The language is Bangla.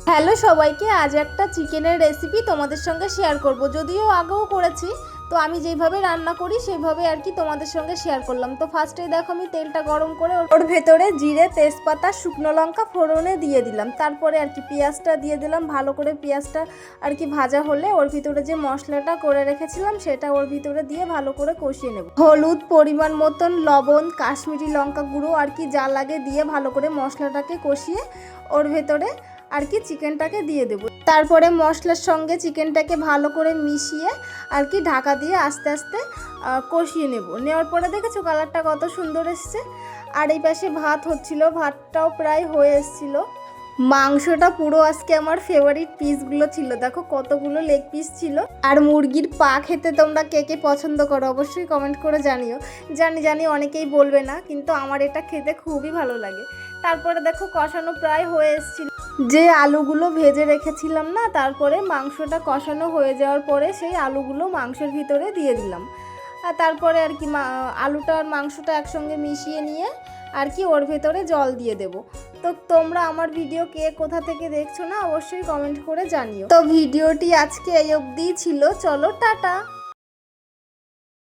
হ্যালো সবাইকে, আজ একটা চিকেনের রেসিপি তোমাদের সঙ্গে শেয়ার করব। যদিও আগেও করেছি, তো আমি যেভাবে রান্না করি সেইভাবে আর কি তোমাদের সঙ্গে শেয়ার করলাম। তো ফার্স্টেই দেখো আমি তেলটা গরম করে ওর ভেতরে জিরে, তেজপাতা, শুকনো লঙ্কা ফোড়নে দিয়ে দিলাম। তারপরে আর কি পেঁয়াজটা দিয়ে দিলাম। ভালো করে পেঁয়াজটা আর কি ভাজা হলে ওর ভিতরে যে মশলাটা করে রেখেছিলাম সেটা ওর ভিতরে দিয়ে ভালো করে কষিয়ে নেব। হলুদ, পরিমাণ মতন লবণ, কাশ্মীরি লঙ্কা গুঁড়ো আর কি যা লাগে দিয়ে ভালো করে মশলাটাকে কষিয়ে ওর ভেতরে আর কি চিকেনটাকে দিয়ে দেব। তারপরে মশলার সঙ্গে চিকেনটাকে ভালো করে মিশিয়ে আর কি ঢাকা দিয়ে আস্তে আস্তে কষিয়ে নেওয়ার পরে দেখেছো কালারটা কত সুন্দর এসছে। আর এই পাশে ভাত হচ্ছিল, ভাতটাও প্রায় হয়ে এসছিল। মাংসটা পুরো আজকে আমার ফেভারিট পিসগুলো ছিল, দেখো কতগুলো লেগ পিস ছিল। আর মুরগির পা খেতে তোমরা কে কে পছন্দ করো অবশ্যই কমেন্ট করে জানিও। জানি অনেকেই বলবে না, কিন্তু আমার এটা খেতে খুবই ভালো লাগে। তারপরে দেখো কষানো প্রায় হয়ে এসেছিল। যে আলুগুলো ভেজে রেখেছিলাম না, তারপরে মাংসটা কষানো হয়ে যাওয়ার পরে সেই আলুগুলো মাংসের ভিতরে দিয়ে দিলাম। আর তারপরে আর কি আলুটা আর মাংসটা একসঙ্গে মিশিয়ে নিয়ে আর কি ওর ভেতরে জল দিয়ে দেব। তো তোমরা আমার ভিডিও কে কোথা থেকে দেখছো না অবশ্যই কমেন্ট করে জানিও। তো ভিডিওটি আজকে এই অবধিই ছিল, চলো টাটা।